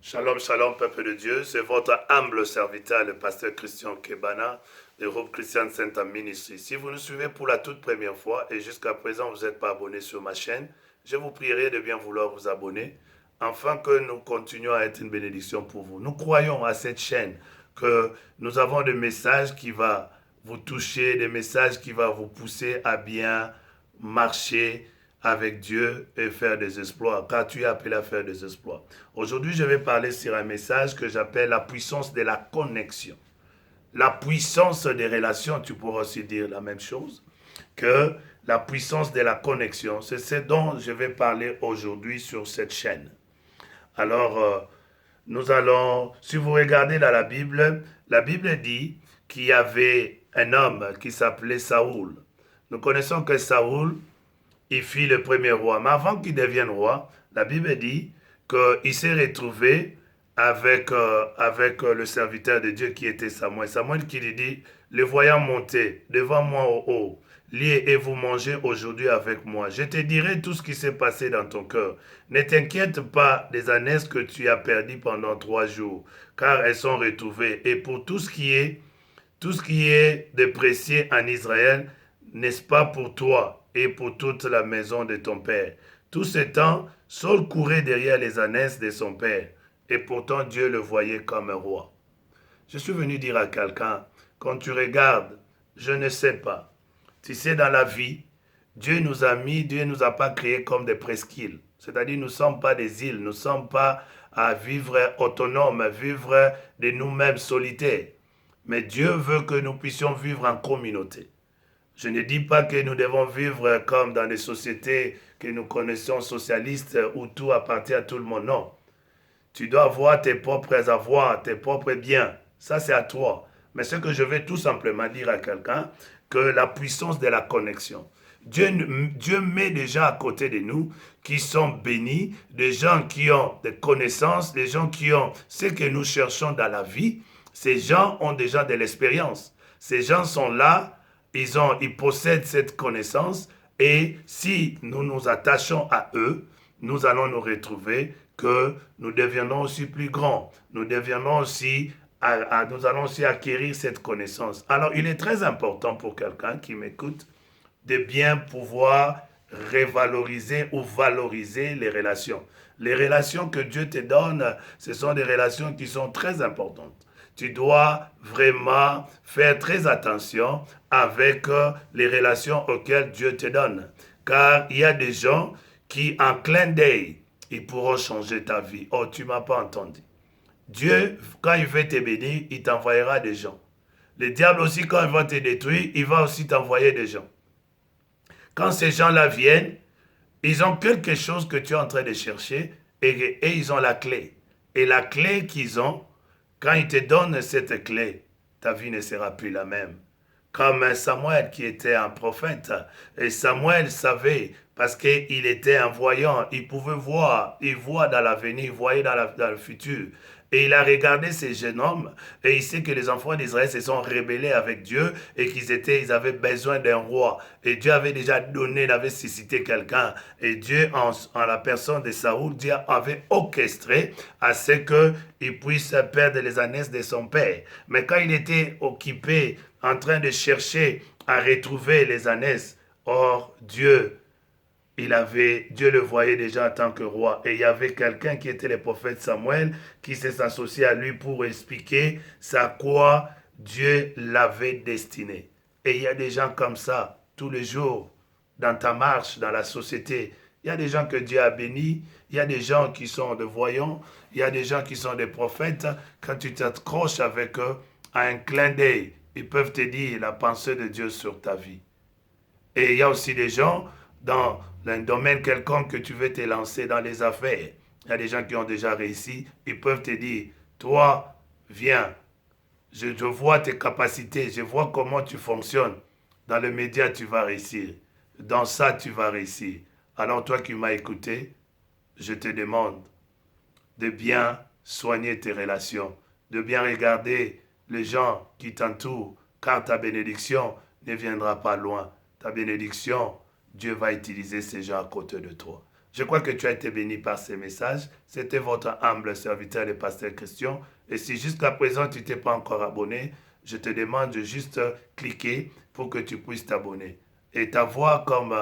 Shalom, shalom, peuple de Dieu. C'est votre humble serviteur, le pasteur Christian Kebana, de groupe Christian Center Ministry. Si vous nous suivez pour la toute première fois et jusqu'à présent vous n'êtes pas abonné sur ma chaîne, je vous prierai de bien vouloir vous abonner afin que nous continuions à être une bénédiction pour vous. Nous croyons à cette chaîne que nous avons des messages qui vont vous toucher, des messages qui vont vous pousser à bien marcher avec Dieu et faire des exploits, car tu es appelé à faire des exploits. Aujourd'hui, je vais parler sur un message que j'appelle la puissance de la connexion. La puissance des relations, tu pourras aussi dire la même chose, que la puissance de la connexion. C'est ce dont je vais parler aujourd'hui sur cette chaîne. Alors, nous allons, si vous regardez dans la Bible dit qu'il y avait un homme qui s'appelait Saoul. Nous connaissons que Saoul, il fut le premier roi. Mais avant qu'il devienne roi, la Bible dit qu'il s'est retrouvé avec le serviteur de Dieu qui était Samuel. Samuel qui lui dit, le voyant monter devant moi au haut, liez et vous mangez aujourd'hui avec moi. Je te dirai tout ce qui s'est passé dans ton cœur. Ne t'inquiète pas des années que tu as perdues pendant 3 jours, car elles sont retrouvées. Et pour tout ce qui est de précieux en Israël, n'est-ce pas pour toi et pour toute la maison de ton père? Tout ce temps, Saul courait derrière les ânesses de son père, et pourtant Dieu le voyait comme un roi. Je suis venu dire à quelqu'un, quand tu regardes, je ne sais pas. Tu sais, dans la vie, Dieu ne nous a pas créés comme des presqu'îles. C'est-à-dire, nous ne sommes pas des îles, nous ne sommes pas à vivre autonomes, à vivre de nous-mêmes solitaires. Mais Dieu veut que nous puissions vivre en communauté. Je ne dis pas que nous devons vivre comme dans des sociétés que nous connaissons socialistes où tout appartient à tout le monde. Non. Tu dois avoir tes propres avoirs, tes propres biens. Ça, c'est à toi. Mais ce que je vais tout simplement dire à quelqu'un, que la puissance de la connexion. Dieu met des gens à côté de nous qui sont bénis, des gens qui ont des connaissances, des gens qui ont ce que nous cherchons dans la vie. Ces gens ont déjà de l'expérience. Ces gens sont là, ils possèdent cette connaissance et si nous nous attachons à eux, nous allons nous retrouver que nous deviendrons aussi plus grands. Nous deviendrons aussi, nous allons aussi acquérir cette connaissance. Alors, il est très important pour quelqu'un qui m'écoute de bien pouvoir revaloriser ou valoriser les relations. Les relations que Dieu te donne, ce sont des relations qui sont très importantes. Tu dois vraiment faire très attention avec les relations auxquelles Dieu te donne. Car il y a des gens qui, en clin d'œil, ils pourront changer ta vie. Oh, tu ne m'as pas entendu. Dieu, quand il veut te bénir, il t'envoyera des gens. Le diable aussi, quand il va te détruire, il va aussi t'envoyer des gens. Quand ces gens-là viennent, ils ont quelque chose que tu es en train de chercher et ils ont la clé. Et la clé qu'ils ont, quand ils te donnent cette clé, ta vie ne sera plus la même. Comme Samuel qui était un prophète. Et Samuel savait, parce qu'il était un voyant, il pouvait voir, il voit dans l'avenir, il voyait dans le futur. Et il a regardé ces jeunes hommes et il sait que les enfants d'Israël se sont rebellés avec Dieu et ils avaient besoin d'un roi. Et Dieu avait déjà donné, il avait suscité quelqu'un. Et Dieu, en la personne de Saoul, Dieu avait orchestré à ce qu'il puisse perdre les ânesses de son père. Mais quand il était occupé en train de chercher à retrouver les ânesses, or Dieu Dieu le voyait déjà en tant que roi. Et il y avait quelqu'un qui était le prophète Samuel qui s'est associé à lui pour expliquer à quoi Dieu l'avait destiné. Et il y a des gens comme ça tous les jours dans ta marche, dans la société. Il y a des gens que Dieu a bénis, il y a des gens qui sont des voyants, il y a des gens qui sont des prophètes. Quand tu t'accroches avec eux, à un clin d'œil, ils peuvent te dire la pensée de Dieu sur ta vie. Et il y a aussi des gens dans un domaine quelconque que tu veux te lancer dans les affaires. Il y a des gens qui ont déjà réussi. Ils peuvent te dire, toi, viens, je vois tes capacités, je vois comment tu fonctionnes. Dans le média, tu vas réussir. Dans ça, tu vas réussir. Alors toi qui m'as écouté, je te demande de bien soigner tes relations, de bien regarder les gens qui t'entourent, car ta bénédiction ne viendra pas loin. Ta bénédiction, Dieu va utiliser ces gens à côté de toi. Je crois que tu as été béni par ces messages. C'était votre humble serviteur, le pasteur Christian. Et si jusqu'à présent tu t'es pas encore abonné, je te demande de juste cliquer pour que tu puisses t'abonner. Et ta voix comme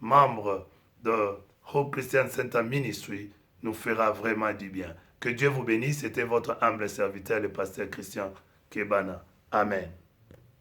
membre de Hope Christian Center Ministry nous fera vraiment du bien. Que Dieu vous bénisse. C'était votre humble serviteur, le pasteur Christian Kebana. Amen.